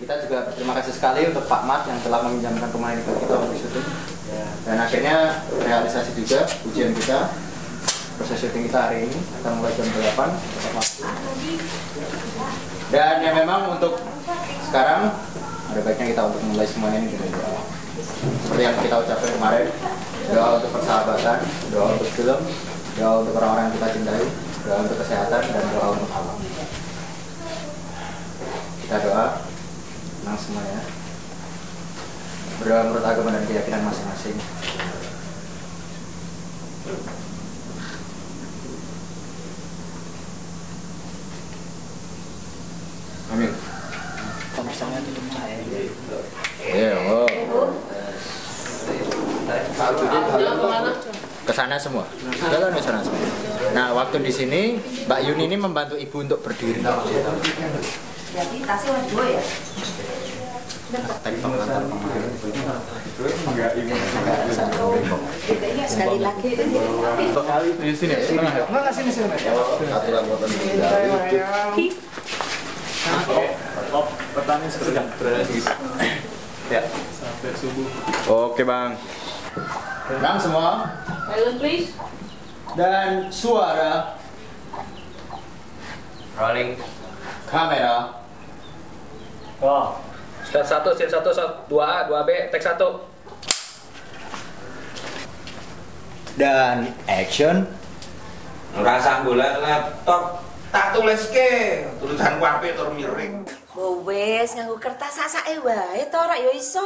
kita juga berterima kasih sekali untuk Pak Mat yang telah meminjamkan rumah ini ke kita untuk syuting. Dan akhirnya realisasi juga ujian kita. Proses syuting kita hari ini akan mulai jam 8 tepat waktu. Dan yang memang untuk sekarang ada baiknya kita untuk mulai semuanya ini dengan doa. Seperti yang kita ucapkan kemarin, doa untuk persahabatan, doa untuk film, doa untuk orang-orang yang kita cintai, doa untuk kesehatan, dan doa untuk alam. Kita doa, tenang semuanya. Berdoa menurut agama dan keyakinan masing-masing. Amin. Pemirsaannya tutup saya. Iya, oh. Kesana semua. Jalan ke sana semua. Nah, waktu di sini Mbak Yuni ini membantu ibu untuk berdiri. Jadi tasnya warna 2 ya? Tadi pengantar kemarin. Sekali lagi. Di sini ya? Enggak sini. Aturan buatan Pertanyaan sedang berada di ya. sampai subuh. Oke, Bang. Tenang semua. Silent please. Dan suara. Rolling. Kamera. Oh. Scene 1, 2A, 2B, take 1. Dan action. Ngerasa golek laptop tak tulis ke tulisan wape tur miring. Wes nganggo kertas sasake wae to ora ya iso.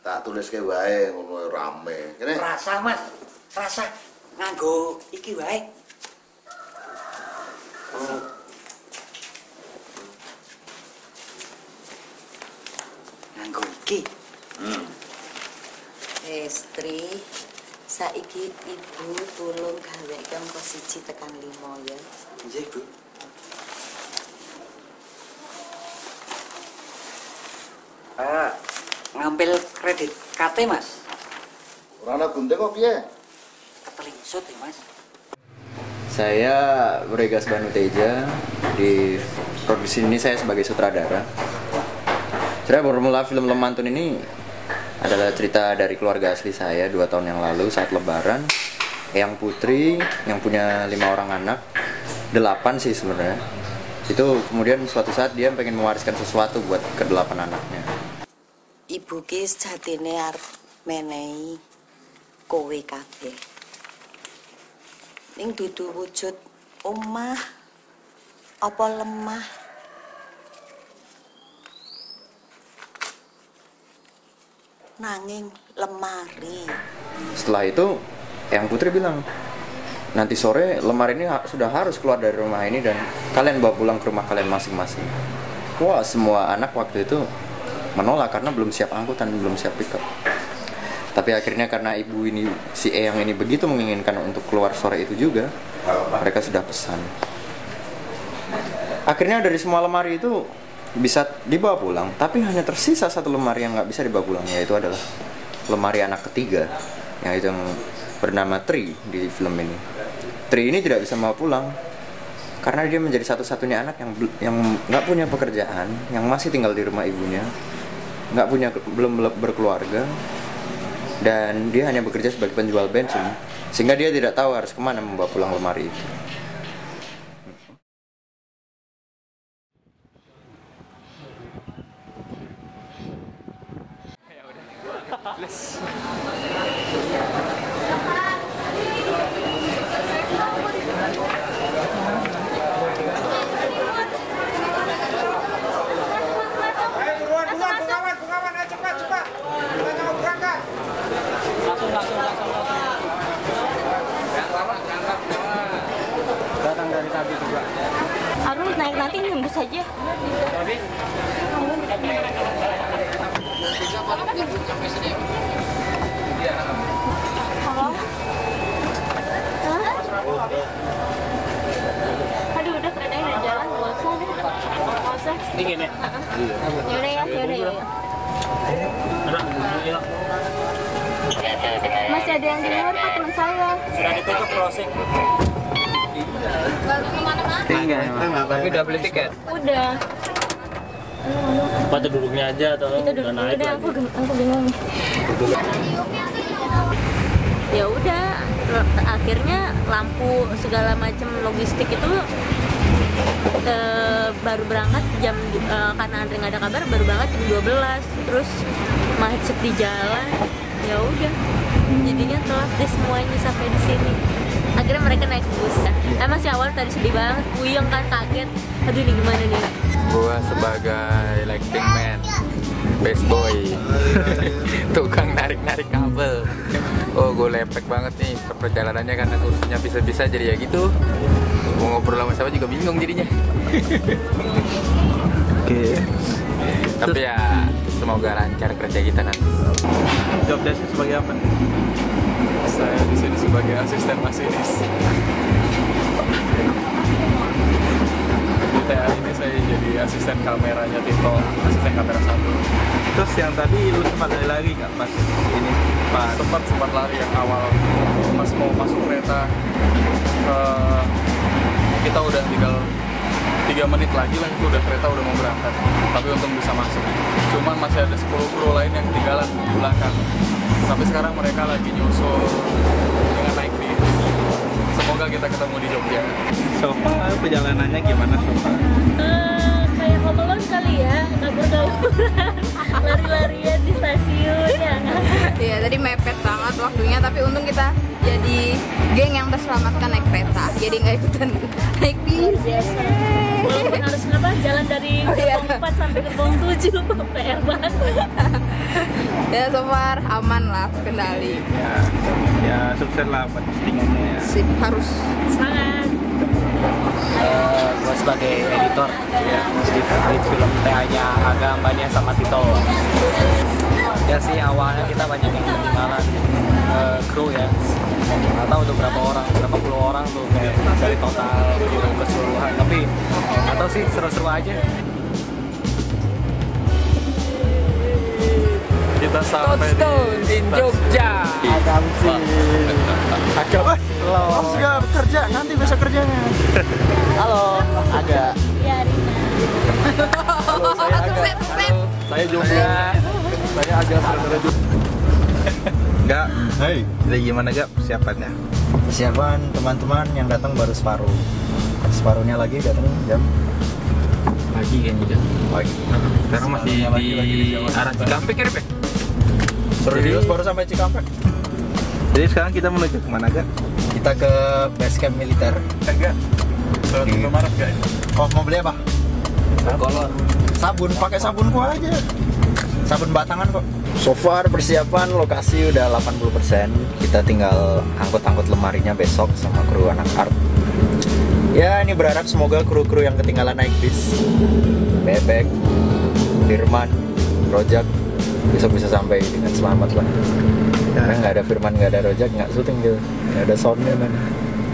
Tak tulis ke wae ngono rame. Kene Rasa Mas, rasa nganggo iki wae. Nganggo iki. Istri, saiki ibu tulung gawe angka 1 tekan 5 ya. nggih, Bu. Ngambil kredit KT Mas. Ora ana gunting kok piye? Ketelingsut ya Mas. Saya Bregas Banu Teja. Di produksi ini saya sebagai sutradara. Saya bermula film Lemantun ini adalah cerita dari keluarga asli saya 2 tahun yang lalu saat Lebaran. Eyang Putri yang punya 5 orang anak, 8 sih sebenarnya. Itu kemudian suatu saat dia pengen mewariskan sesuatu buat ke-8 anaknya. Ibu ki sejatine arep menehi kowe kabeh. Ning dudu wujud omah apa lemah. Nanging lemari. Setelah itu Eyang Putri bilang, nanti sore lemari ini sudah harus keluar dari rumah ini dan kalian bawa pulang ke rumah kalian masing-masing. Wah, semua anak waktu itu menolak karena belum siap angkutan, belum siap pickup. Tapi akhirnya karena ibu ini, si Eyang ini begitu menginginkan untuk keluar sore itu juga, mereka sudah pesan. Akhirnya dari semua lemari itu bisa dibawa pulang, tapi hanya tersisa 1 lemari yang nggak bisa dibawa pulang, yaitu adalah lemari anak ketiga, yang itu yang bernama Tri di film ini. Tri ini tidak bisa membawa pulang karena dia menjadi satu-satunya anak yang nggak punya pekerjaan, yang masih tinggal di rumah ibunya, belum berkeluarga, dan dia hanya bekerja sebagai penjual bensin, sehingga dia tidak tahu harus kemana membawa pulang lemari itu. Datang dari tadi juga. Harus naik nanti nyembus aja. Halo? Hah? Aduh, udah keretanya udah jalan, gak usah deh. Gak usah. Dingin ya? Yaudah ya, yaudah ya. Masih ada yang di luar Pak, teman saya. Sudah ditutup closing. Baru kemana-mana? Tapi udah beli tiket. Udah. Tempatnya duduknya aja atau Kita duduk udah dulu naik deh, lagi? aku bingung. Ya udah, akhirnya lampu segala macam logistik itu baru berangkat jam karena Andre nggak ada kabar, baru berangkat jam 12. Terus macet di jalan. Ya udah, jadinya telat deh semuanya sampai di sini. Akhirnya mereka naik bus. Emang sih awal tadi sedih banget, puyeng kan, kaget. Aduh ini gimana nih? Gua sebagai lighting man, best boy, tukang narik-narik kabel. Oh, gue lepek banget nih ke perjalanannya karena kursinya bisa-bisa jadi ya gitu. Mau ngobrol sama siapa juga bingung jadinya. Oke. Tapi ya semoga lancar kerja kita nanti. Job desk sebagai apa? Saya di sini sebagai asisten masinis. Di TA ini saya jadi asisten kameranya Tito, asisten kamera 1. Terus yang tadi lu sempat lari nggak pas ini? Sempat lari yang awal pas mau masuk kereta. Kita udah tinggal 3 menit lagi lah itu udah kereta udah mau berangkat, tapi untung bisa masuk. Cuman masih ada 10 kru lain yang ketinggalan di belakang. Sampai sekarang mereka lagi nyusul dengan naik bis. Semoga kita ketemu di Jogja. So far perjalanannya gimana so far? Kayak Home Alone kali ya, kabur-kaburan, lari-larian di stasiun ya. Iya, tadi mepet banget waktunya, tapi untung kita jadi geng yang terselamatkan naik kereta, jadi nggak ikutan naik bis. Biasa. Walaupun harus ngapa jalan dari gerbong 4 sampai gerbong 7, PR banget. Ya, so far aman lah, kendali. Ya sukses lah postingannya ya. Sip, harus Semangat. Gue sebagai editor ya, di film TA-nya Aga, Mbania sama Tito. Ya sih awalnya kita banyak yang ketinggalan kru ya. Nggak tahu tuh berapa puluh orang tuh kayak dari total keseluruhan. Tapi nggak tahu sih, seru-seru aja. Kita sampai di Jogja. Agam sih. Oh, sudah kerja, nanti besok kerjanya. Halo, Aga. Ya, Rina. Halo, saya Aga. Saya Jogja. Saya Aga, saudara Jogja. Enggak. Hai. Jadi gimana gak persiapannya? Persiapan teman-teman yang datang baru separuh. Separuhnya lagi datang jam Pagi kayaknya jam. pagi. Sekarang masih di arah Cikampek ya, Rep? Serius baru sampai Cikampek. Jadi sekarang kita menuju kemana gak? Kita ke base camp militer. Enggak. Di Maret gak? Oh, mau beli apa? Kolor. Sabun, pakai sabunku aja. Sabun batangan kok. So far persiapan lokasi udah 80%. Kita tinggal angkut-angkut lemarinya besok sama kru anak art. Ya, ini berharap semoga kru-kru yang ketinggalan naik bis, Bebek, Firman, Rojak besok bisa sampai dengan selamat lah. Karena nggak ada Firman, nggak ada Rojak, nggak syuting gitu. Nggak ada soundnya man.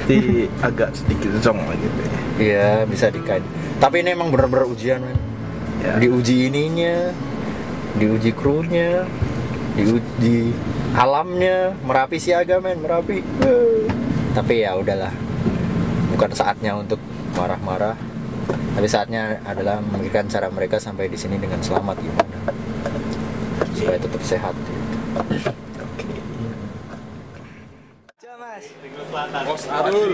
Jadi agak sedikit zong gitu ya. Iya, bisa dikait. Tapi ini emang bener-bener ujian man. Ya. Diuji ininya, diuji krunya, diuji alamnya. Merapi siaga men, Merapi. Tapi ya udahlah, bukan saatnya untuk marah-marah, tapi saatnya adalah memikirkan cara mereka sampai di sini dengan selamat gimana supaya tetap sehat. Aduh.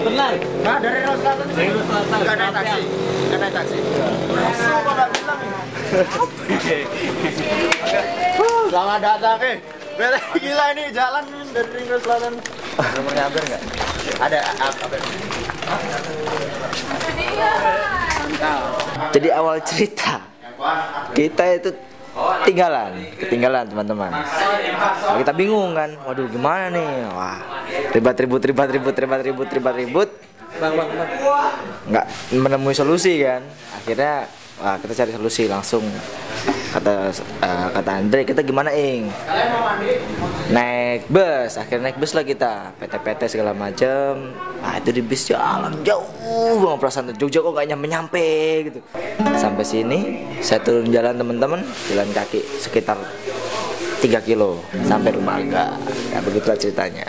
Benar. Nah, dari Ros Selatan sih. Enggak naik taksi. Enggak naik taksi. Apa enggak bilang ini? Selamat datang gila ini jalan dari Ring Road Selatan. Nomor kabar enggak? Ada kabar. Jadi awal cerita kita itu ketinggalan teman-teman. Nah, kita bingung kan, waduh gimana nih, wah ribut, nggak menemui solusi kan. Akhirnya kita cari solusi langsung. Kata Andre, kita gimana naik bus. Akhirnya naik bus lah kita, PT segala macem. Nah itu di bis jalan jauh banget, perasaan Jogja kok gak nyampe gitu. Sampai sini saya turun jalan teman-teman, jalan kaki sekitar 3 kilo sampai rumah Aga. Ya begitulah ceritanya.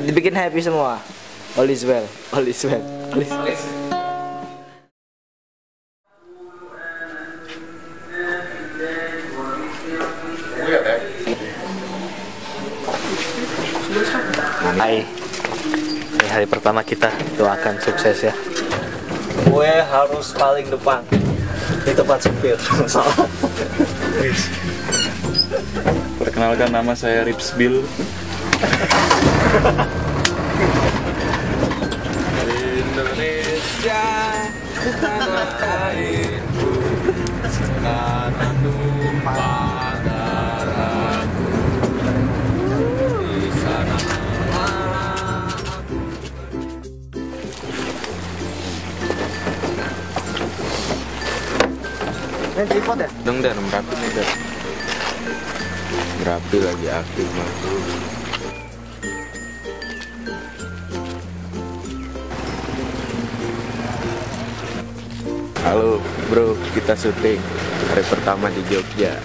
Dibikin happy semua. All is well. hari pertama kita doakan sukses ya. Gue harus paling depan di tempat supir. Salah. Perkenalkan, nama saya Rips Bill. Indonesia tanah airku, sekarang tumpah darahku. Di sana Ini tripod ya? dong dan merapi nih dan merapi lagi aktif mah. Halo bro, kita syuting hari pertama di Jogja.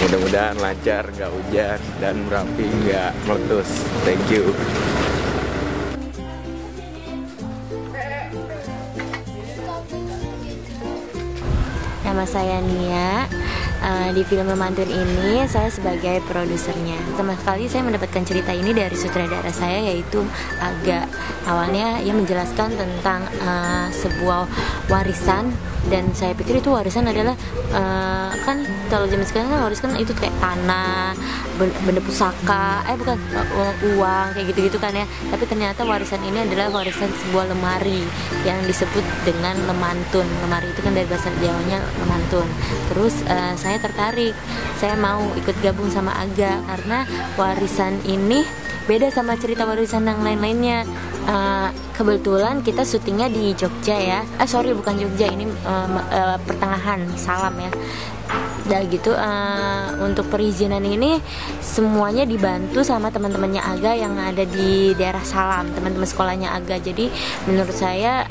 Mudah-mudahan lancar, nggak hujan dan merapi nggak meletus. Thank you. Nama saya Nia. Di film Memantun ini saya sebagai produsernya. Pertama kali saya mendapatkan cerita ini dari sutradara saya, yaitu Aga. Awalnya ia menjelaskan tentang sebuah warisan, dan saya pikir itu warisan adalah kan kalau zaman sekarang kan warisan itu kayak tanah, benda pusaka, bukan uang kayak gitu-gitu kan ya. Tapi ternyata warisan ini adalah warisan sebuah lemari yang disebut dengan lemantun. Lemari itu kan dari bahasa Jawanya lemantun. Terus saya tertarik, saya mau ikut gabung sama Aga karena warisan ini beda sama cerita warisan yang lain-lainnya. Kebetulan kita syutingnya di Jogja ya. Sorry, bukan Jogja, ini pertengahan Salam ya. Dan gitu untuk perizinan ini semuanya dibantu sama teman-temannya Aga yang ada di daerah Salam, teman-teman sekolahnya Aga. Jadi menurut saya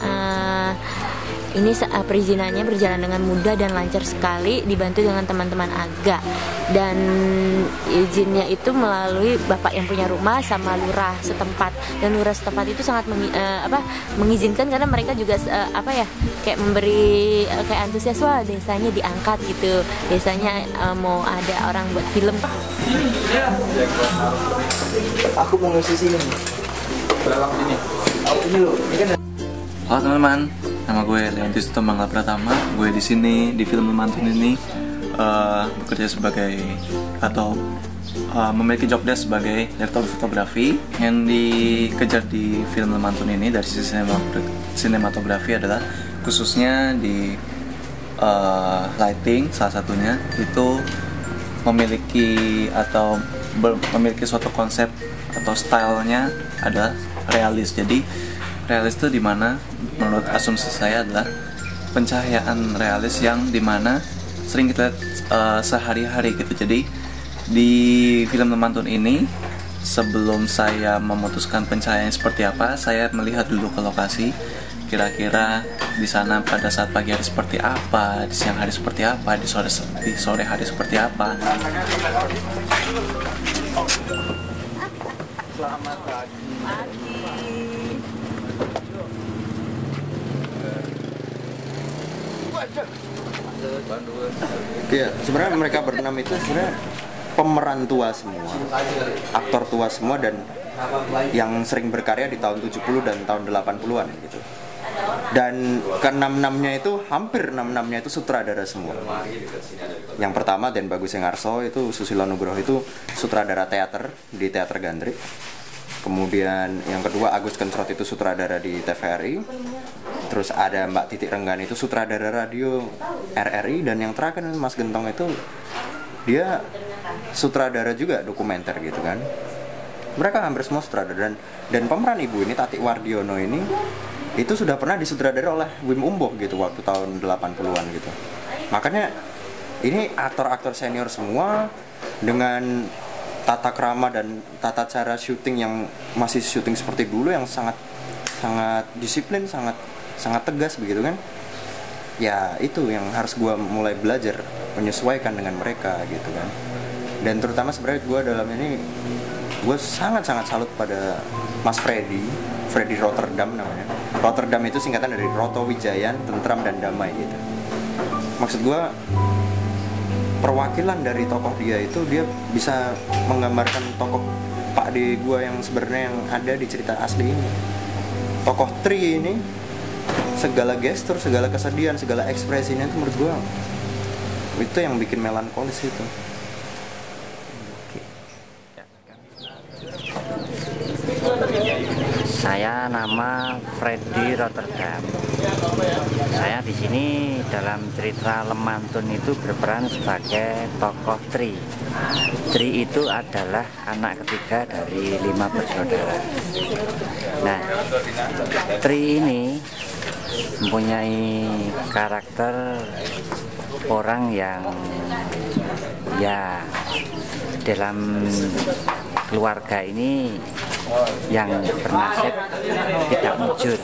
ini perizinannya berjalan dengan mudah dan lancar sekali, dibantu dengan teman-teman Aga. Dan izinnya itu melalui bapak yang punya rumah sama lurah setempat. Dan lurah setempat itu sangat mengizinkan karena mereka juga kayak memberi kayak antusias, wah desanya diangkat gitu. Desanya mau ada orang buat film. Aku mau ngisi sini. Dalam sini. Ini loh, ini kan. Halo teman-teman, nama gue Leontis Mangala Pratama. Gue di sini di film Memantun ini bekerja sebagai atau memiliki job desk sebagai direktur fotografi. Yang dikejar di film Memantun ini dari sisi sinematografi adalah khususnya di lighting, salah satunya itu memiliki suatu konsep atau stylenya adalah realis. Jadi realis itu dimana menurut asumsi saya adalah pencahayaan realis yang dimana sering kita lihat sehari-hari gitu. Jadi di film Memantun ini sebelum saya memutuskan pencahayaan seperti apa, saya melihat dulu ke lokasi, kira-kira di sana pada saat pagi hari seperti apa, di siang hari seperti apa, di sore hari seperti apa. Selamat pagi. Iya, sebenarnya mereka berenam itu sebenarnya pemeran tua semua, aktor tua semua, dan yang sering berkarya di tahun 70 dan tahun 80-an gitu. Dan ke-6-6-nya itu, hampir 6-6-nya itu sutradara semua. Yang pertama Den Bagus Engarso, itu Susilo Nugroho, itu sutradara teater di Teater Gandrik. Kemudian yang kedua Agus Kencrot, itu sutradara di TVRI. Terus ada Mbak Titik Renggan, itu sutradara radio RRI. Dan yang terakhir Mas Gentong, itu dia sutradara juga dokumenter gitu kan. Mereka hampir semua sutradara. Dan pemeran ibu ini, Tati Wardiono ini, itu sudah pernah disutradara oleh Wim Umboh gitu waktu tahun 80-an gitu. Makanya ini aktor-aktor senior semua dengan tata krama dan tata cara syuting yang masih syuting seperti dulu, yang sangat disiplin, sangat tegas begitu kan. Ya itu yang harus gue mulai belajar menyesuaikan dengan mereka gitu kan. Dan terutama sebenarnya gue dalam ini, gue sangat salut pada Mas Freddy Rotterdam namanya. Rotterdam itu singkatan dari Roto Wijayan, Tentram dan Damai gitu. Maksud gue, perwakilan dari tokoh dia itu, dia bisa menggambarkan tokoh nampak di gua yang sebenarnya yang ada di cerita asli ini. Tokoh Tri ini segala gestur, segala kesedihan, segala ekspresinya itu menurut gua itu yang bikin melankolis itu. Saya nama Freddy Rotterdam. Saya di sini dalam cerita Lemantun itu berperan sebagai tokoh Tri. Tri itu adalah anak ketiga dari 5 bersaudara. Nah, Tri ini mempunyai karakter orang yang ya dalam keluarga ini yang bernasib tidak mujur,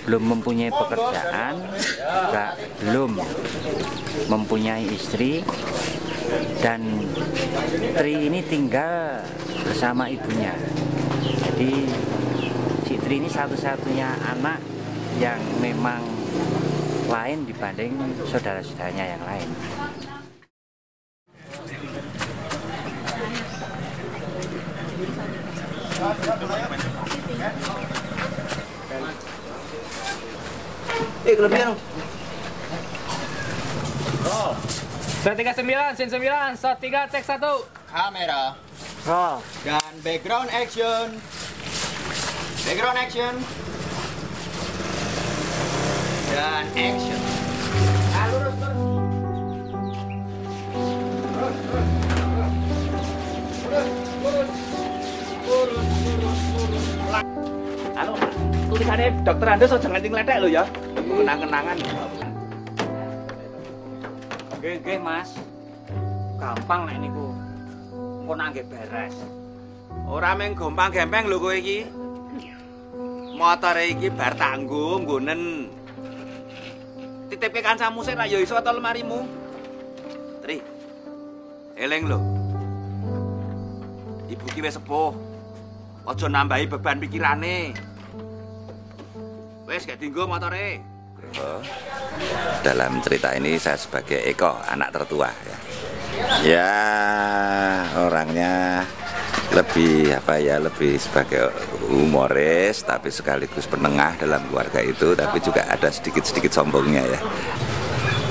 belum mempunyai pekerjaan, juga belum mempunyai istri, dan Tri ini tinggal bersama ibunya. Jadi si Tri ini satu-satunya anak yang memang lain dibanding saudara-saudaranya yang lain. Kelebihan. Roll. Set 39, scene 9, shot 3, take 1. Kamera. Roll. Dan background action. Background action. Dan action. Lurus. Halo, tulisannya dokter Anda so jangan ngeletek lo ya. Kenang-kenangan. Nggih, Mas. Gampang nek niku. Engko nangge beres. Ora mung gampang gempeng lho kowe iki. Motore iki bar tanggo nggonen. Titipke kancamu sik ra ya iso to lemarimu. Tri. Eling lho. Ibu ki wis sepuh. Aja nambahi beban pikirane. Wis gak dienggo motore. Dalam cerita ini saya sebagai Eko, anak tertua ya. Ya, orangnya lebih lebih sebagai humoris tapi sekaligus penengah dalam keluarga itu, tapi juga ada sedikit-sedikit sombongnya ya.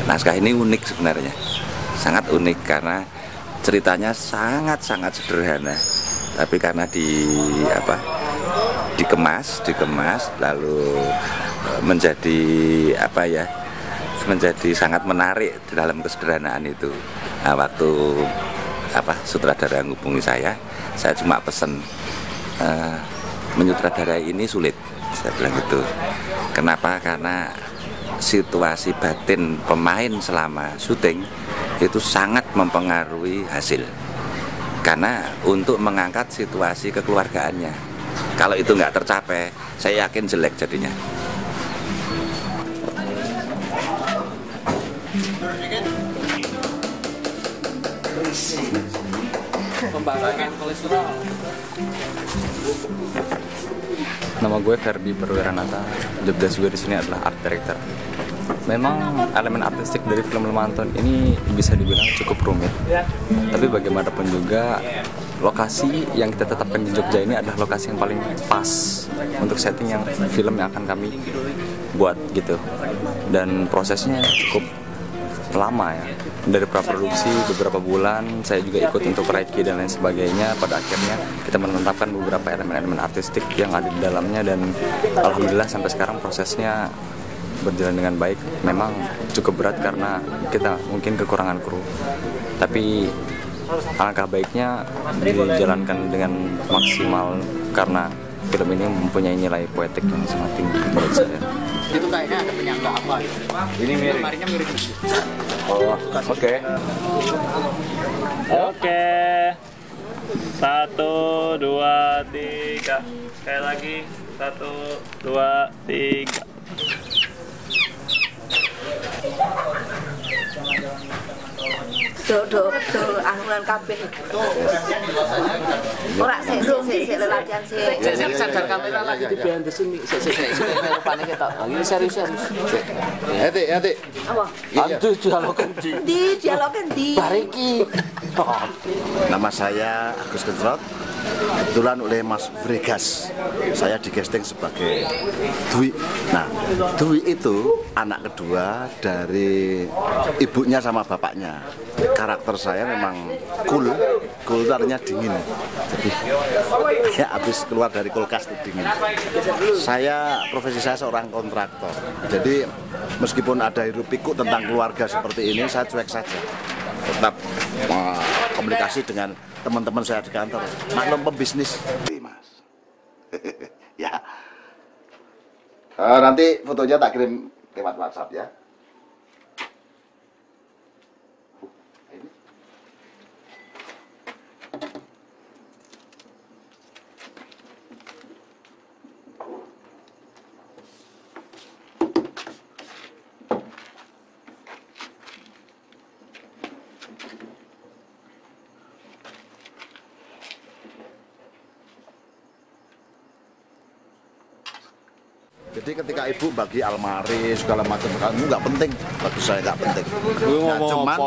Naskah ini unik sebenarnya. Sangat unik karena ceritanya sangat-sangat sederhana. Tapi karena dikemas lalu menjadi menjadi sangat menarik di dalam kesederhanaan itu. Nah, waktu sutradara menghubungi saya cuma pesen menyutradarai ini sulit, saya bilang gitu. Kenapa? Karena situasi batin pemain selama syuting itu sangat mempengaruhi hasil. Karena untuk mengangkat situasi kekeluargaannya, kalau itu nggak tercapai, saya yakin jelek jadinya. Pembarangan kolesterol. Nama gue Ferdi Perwiranata. Job desk gue di sini adalah art director. Memang elemen artistik dari film Lemantun ini bisa dibilang cukup rumit. Tapi bagaimanapun juga lokasi yang kita tetapkan di Jogja ini adalah lokasi yang paling pas untuk setting yang film yang akan kami buat gitu. Dan prosesnya cukup lama ya. Dari praproduksi beberapa bulan, saya juga ikut untuk reiki dan lain sebagainya. Pada akhirnya kita menetapkan beberapa elemen-elemen artistik yang ada di dalamnya, dan alhamdulillah sampai sekarang prosesnya berjalan dengan baik. Memang cukup berat karena kita mungkin kekurangan kru, tapi alangkah baiknya dijalankan dengan maksimal karena film ini mempunyai nilai poetik yang sangat tinggi menurut saya. Itu kayaknya ada penyangga apa gitu. Ini mirip. Lemarinya mirip. Oh, oke. Oke. 1, 2, 3. Sekali lagi. 1, 2, 3. Do anulan kabeh. Ora sik latihan sik. Sadar kamera lagi di behind the scene. Sik rupane ketok. Ini serius. Ati. Apa? Aduh, dialogen Dialogen di. Bariki. Nama saya Agus Gensrot. kebetulan oleh Mas Vregas. Saya di casting sebagai Dwi. Nah, Dwi itu anak kedua dari ibunya sama bapaknya. Karakter saya memang cool itu artinya dingin. Jadi ya habis keluar dari kulkas itu dingin. Profesi saya seorang kontraktor. Jadi meskipun ada hiruk pikuk tentang keluarga seperti ini, saya cuek saja. Tetap komunikasi dengan teman-teman saya di kantor. Maklum pembisnis. Mas. Ya. Nanti fotonya tak kirim lewat WhatsApp ya. Jadi ketika ibu bagi almari segala macam, kamu nggak penting, bagi saya nggak penting. Nah, cuman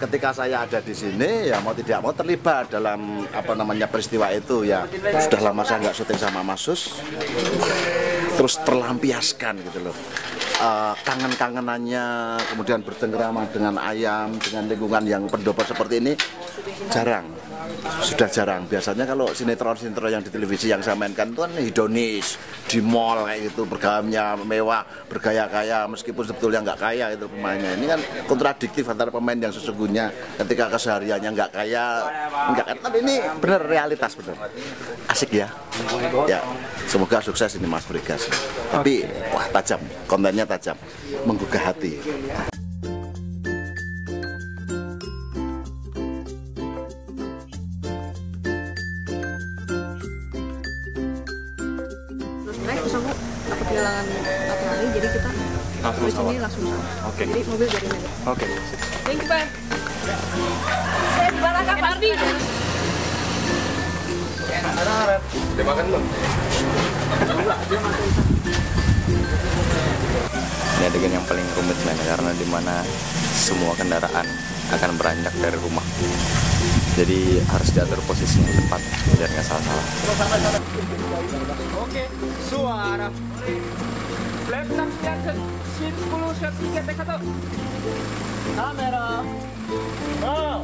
ketika saya ada di sini ya mau tidak mau terlibat dalam peristiwa itu ya. Sudah lama saya nggak syuting sama Mas Sus, terus terlampiaskan gitu loh. Kangen-kangenannya, kemudian bercengkrama dengan ayam, dengan lingkungan yang pendopo seperti ini jarang. Sudah jarang. Biasanya kalau sinetron-sinetron yang di televisi yang saya mainkan itu kan hedonis, di mall kayak gitu, bergaulnya mewah, bergaya-gaya, meskipun sebetulnya nggak kaya itu pemainnya. Ini kan kontradiktif antara pemain yang sesungguhnya ketika kesehariannya nggak kaya, tapi ini benar realitas benar. Asik ya. Ya, semoga sukses ini Mas Vregas. Tapi wah tajam, kontennya tajam, menggugah hati. Kehilangan matahari, jadi kita di sini langsung sama. Oke. Jadi mobil dari mana? Oke. Thank you, Pak. Saya balik ke Pardi. Udah makan belum? Ini adegan yang paling rumit men, karena dimana semua kendaraan akan beranjak dari rumah. Jadi harus diatur posisinya yang tepat biar nggak salah-salah. Oke, suara. Left action, scene 10, shot 3, take 1. Kamera. Roll.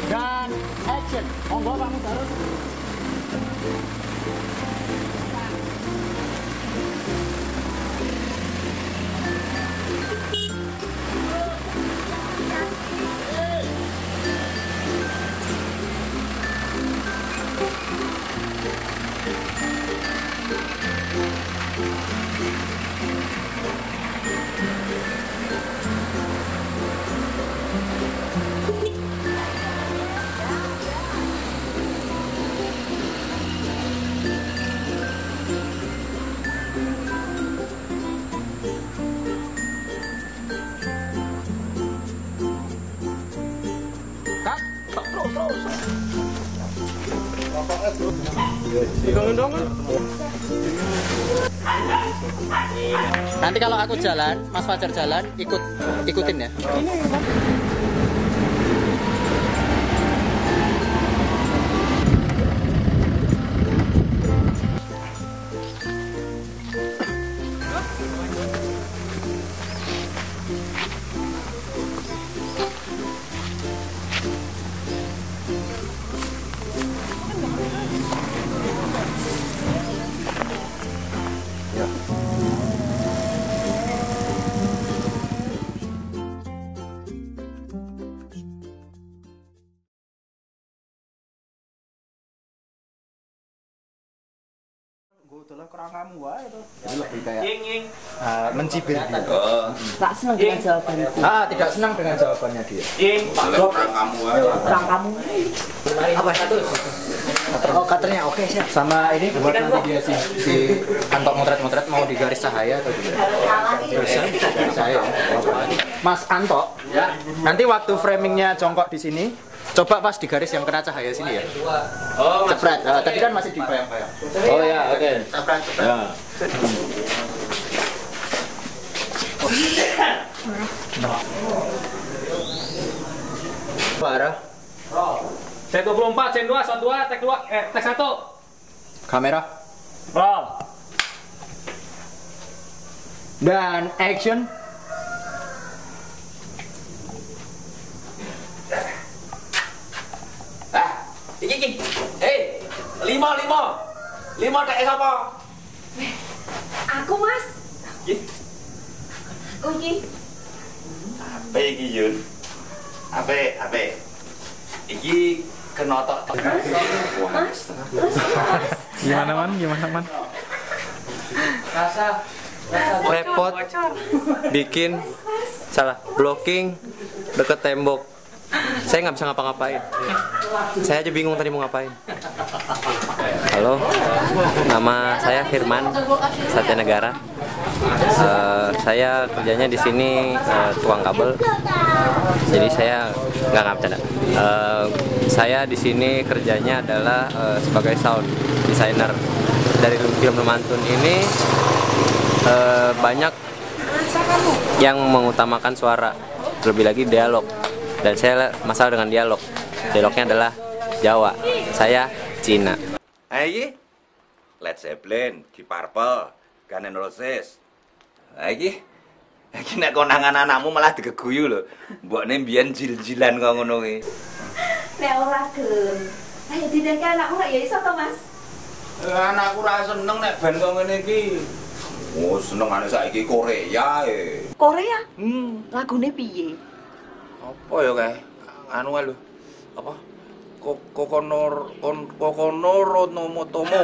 Dan action. Monggo Pak Mudarus. Nanti kalau aku jalan, Mas Fajar jalan, ikutin ya. Itulah kurang kamu wae itu. Jadi lebih kayak mencibir dia. Tak senang dengan jawabannya. Tidak senang dengan jawabannya dia. Kurang kamu wae. Kurang kamu. Apa satu? Oh, katernya oke siap. Sama ini buat nanti dia si kantor motret-motret mau digaris cahaya atau tidak? Saya. Mas Anto, nanti waktu framingnya jongkok di sini, coba pas di garis yang kena cahaya sini ya. Oh, cepret. Tadi kan masih dibayang-bayang. Oh ya, oke. Cepret. Ya. Parah. Set 24, scene 2, shot 2, take 2, take 1. Kamera. Roll. Dan action. Iki. Hei, 5 tek sapa? Aku, Mas. Aku iki. Apa iki, Yun? Apa? Iki kenotok. Gimana man? Repot bikin salah blocking deket tembok. Saya nggak bisa ngapa-ngapain. Saya aja bingung tadi mau ngapain. Halo, nama saya Firman Satya Negara. Saya kerjanya di sini tukang kabel. Jadi saya nggak bercanda. Saya di sini kerjanya adalah sebagai sound designer. Dari film Lemantun ini banyak yang mengutamakan suara, lebih lagi dialog. Dan saya masalah dengan dialog. Dialognya adalah Jawa, saya Cina. Iki Led Zeppelin, Deep Purple, Guns N' Roses. Iki nek konangan anakmu malah digeguyu lho. Mbokne mbiyen jil-jilan kok ngono ki. Nek ora gelem. Ayo dideke anakmu ya iso to, Mas? Anakku ra seneng nek band kok ngene iki. Oh, senengane saiki Korea e. Korea? Lagune piye? Apa ya kae? Anu lho. Apa? Kokonor Nomotomo.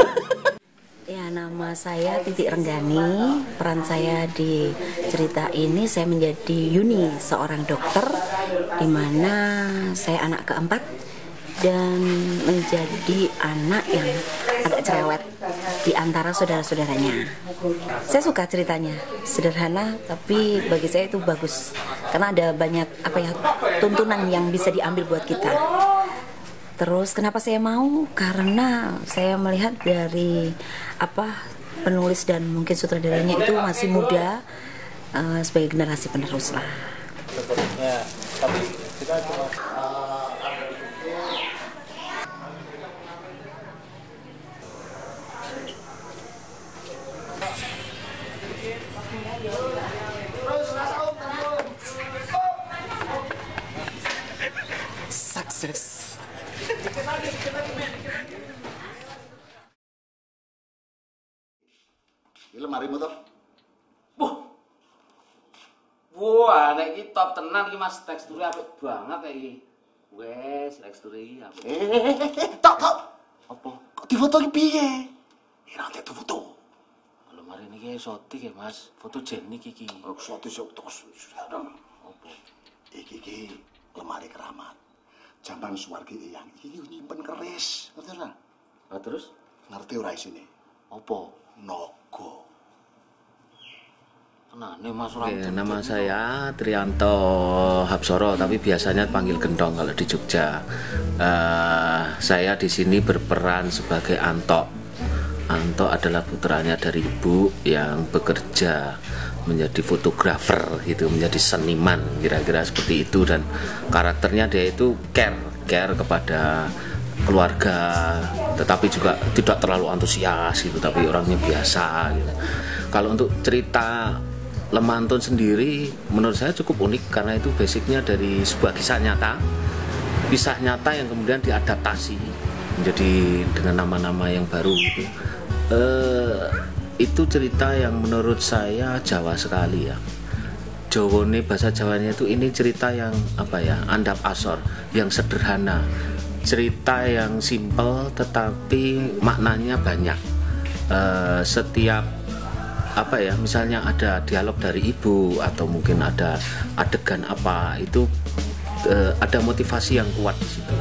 Ya, nama saya Titik Renggani. Peran saya di cerita ini saya menjadi Yuni, seorang dokter di mana saya anak keempat dan menjadi anak yang agak cerewet di antara saudara-saudaranya. Saya suka ceritanya, sederhana tapi bagi saya itu bagus karena ada banyak tuntunan yang bisa diambil buat kita. Terus kenapa saya mau? Karena saya melihat dari penulis dan mungkin sutradaranya itu masih muda, sebagai generasi penerus lah. Ya, tapi kita cuma sukses. Ini lemarimu toh? Wah, nek iki top tenan iki Mas, teksture apik banget iki. Wes, teksture iki apik. Tok. Apa? Kok difoto iki piye? Ira nek foto. Lemari niki sotik ya, Mas. Fotogenik iki. Oh, sotik tos. Apa? Iki lemari keramat. Jaman Suwargi Eyang iki nyimpen keris, ngerti ora? Lah terus ngerti ora isine? Apa? Naga. Tenane Mas ora. Nama saya Trianto Habsoro, tapi biasanya panggil Gendong kalau di Jogja. Saya di sini berperan sebagai Anto. Anto adalah putranya dari ibu yang bekerja menjadi fotografer, gitu, menjadi seniman, kira-kira seperti itu. Dan karakternya dia itu care kepada keluarga, tetapi juga tidak terlalu antusias gitu, tapi orangnya biasa gitu. Kalau untuk cerita Lemantun sendiri menurut saya cukup unik karena itu basicnya dari sebuah kisah nyata yang kemudian diadaptasi menjadi dengan nama-nama yang baru gitu. Itu cerita yang menurut saya Jawa sekali ya. Jawane, bahasa Jawanya itu ini cerita yang andap asor, yang sederhana, cerita yang simpel tetapi maknanya banyak. Setiap misalnya ada dialog dari ibu atau mungkin ada adegan itu ada motivasi yang kuat di situ.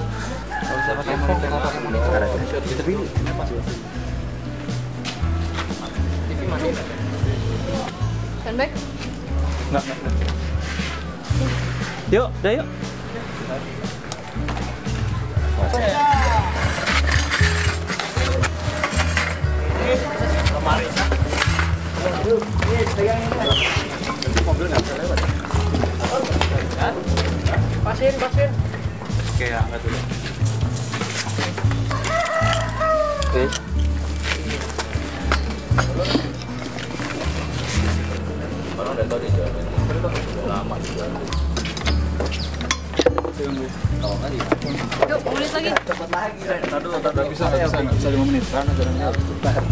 Standby? Enggak. Yuk, udah yuk. Lemari. Mobil nggak bisa lewat. Pasin. Oke, angkat dulu. Oke. Orang udah tahu di jalan lama juga. Tahu kan ya? Yuk, nulis lagi. Cepat lagi. Tadi bisa 5 menit. Karena jalannya harus cepat.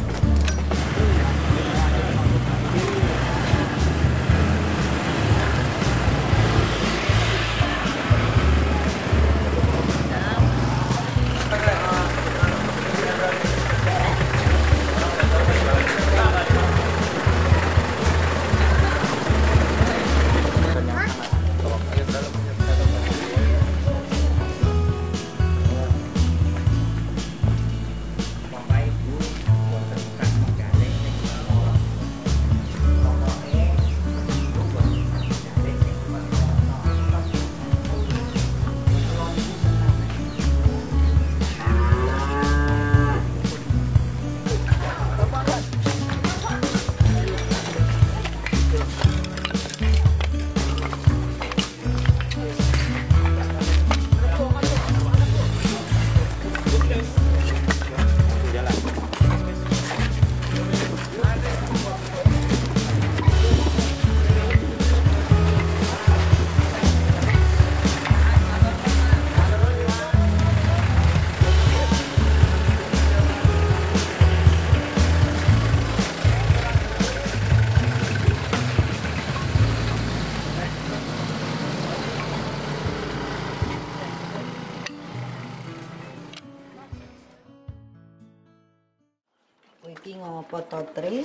Iki ngopo to, Tri?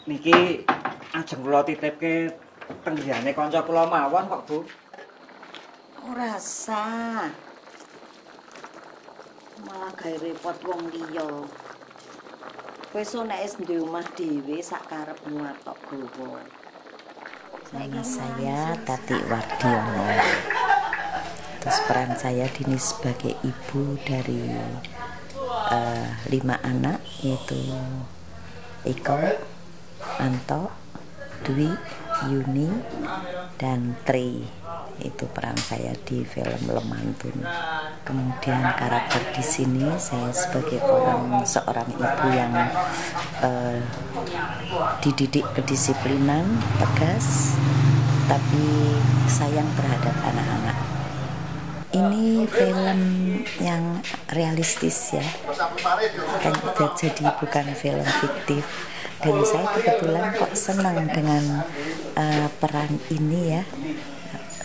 Niki ajeng kula titipke teng griyane kanca kula mawon kok, Bu. Ora sah. Malah gawe repot wong liya. Wis nek wis ndek omah dhewe sak karepmu atok gowo. Nama saya Tati Wardiono. Terus peran saya Dini sebagai ibu dari 5 anak, yaitu Iko, Anto, Dwi, Yuni, dan Tri. Itu peran saya di film Lemantun. Kemudian karakter di sini saya sebagai seorang ibu yang dididik kedisiplinan, tegas, tapi sayang terhadap anak-anak. Ini film yang realistis ya, kan jadi bukan film fiktif. Dan saya kebetulan kok senang dengan peran ini ya.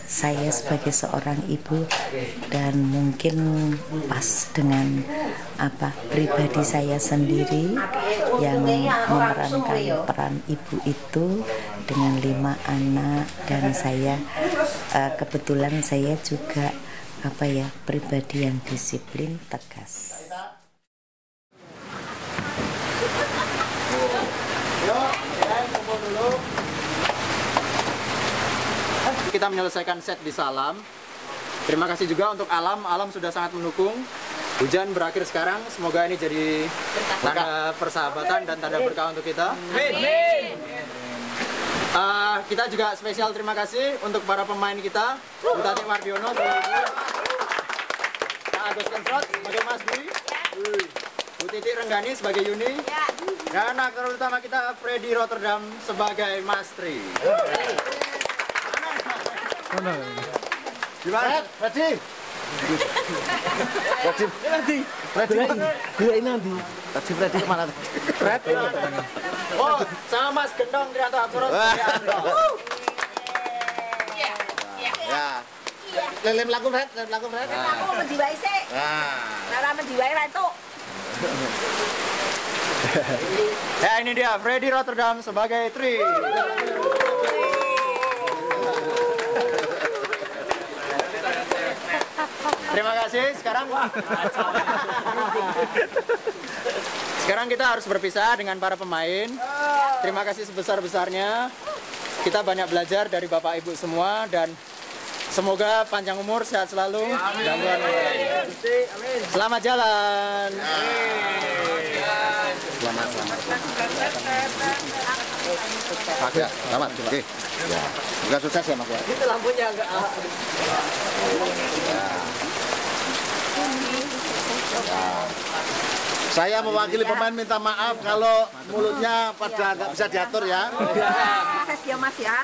Saya sebagai seorang ibu dan mungkin pas dengan pribadi saya sendiri yang memerankan peran ibu itu dengan 5 anak, dan saya kebetulan saya juga pribadi yang disiplin, tegas. Kita menyelesaikan set di Salam. Terima kasih juga untuk Alam. Alam sudah sangat mendukung. Hujan berakhir sekarang. Semoga ini jadi tanda persahabatan dan tanda berkah untuk kita. Kita juga spesial terima kasih untuk para pemain kita, Bu Tati Wardiono, Kak Agus Kensrot sebagai Mas Dwi, Bu Titi Renggani sebagai Yuni, dan aktor utama kita Freddy Rotterdam sebagai Mas Tri. Gimana? Freddy? Gue nanti. Tadi Freddy kemana? Fred? Oh, sama Mas Gendong Trianto Hapsoro. Ya. Lem laku Fred, lem laku Fred. Aku mau menjiwai sih. Nah, menjiwai lah itu. Ya, ini dia Freddy Rotterdam sebagai Tri. Terima kasih. Sekarang kita harus berpisah dengan para pemain. Terima kasih sebesar-besarnya. Kita banyak belajar dari Bapak Ibu semua, dan semoga panjang umur, sehat selalu. Selamat jalan. Selamat. Ya, selamat. Oke. Ya. Semoga sukses ya Mas ya. Itu lampunya agak Ya. Saya mewakili pemain minta maaf kalau mulutnya pada nggak bisa diatur ya. Sukses ya Mas ya.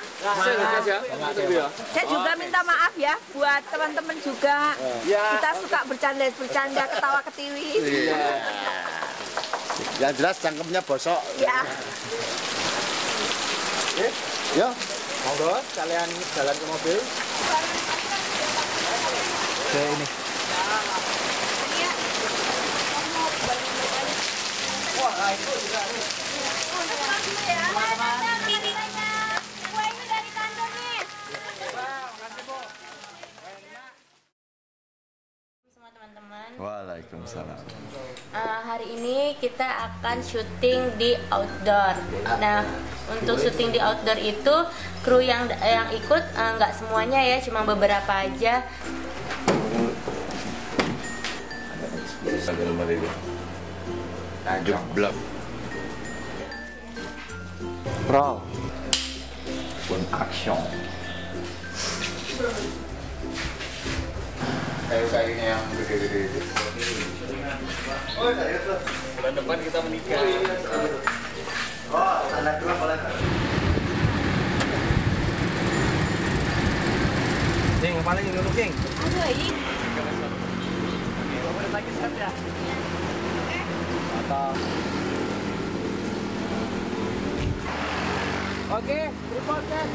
Saya juga minta maaf ya buat teman-teman juga. Kita suka bercanda, ketawa ketiwi. Yang jelas cangkemnya bosok. Ya. Yo, monggo kalian jalan ke mobil. Oke ini. Wah, itu juga. Teman-teman. Waalaikumsalam. Hari ini kita akan syuting di outdoor. Nah, untuk syuting di outdoor itu kru yang ikut nggak semuanya ya, cuma beberapa aja. Tajuk blog. Roll. Pun action. Kayu-kayunya yang gede-gede itu. Oh, itu. Bulan depan kita menikah. Oh, anak dua boleh. King, paling dulu King. Aduh, ini. Lagi set ya. Mantap. Oke, report set.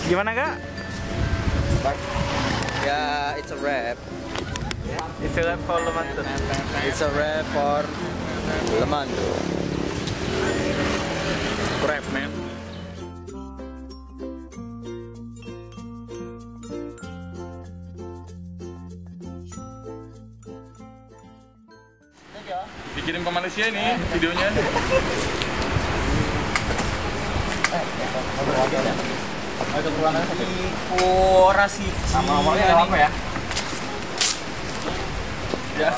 Gimana Kak? Ya, it's a wrap. It's a wrap for Lemando. It's a wrap for Lemando. Wrap, man. Dikirim ke Malaysia ini videonya. Ada kurangnya dekorasi. Sama awalnya apa ya? Ya.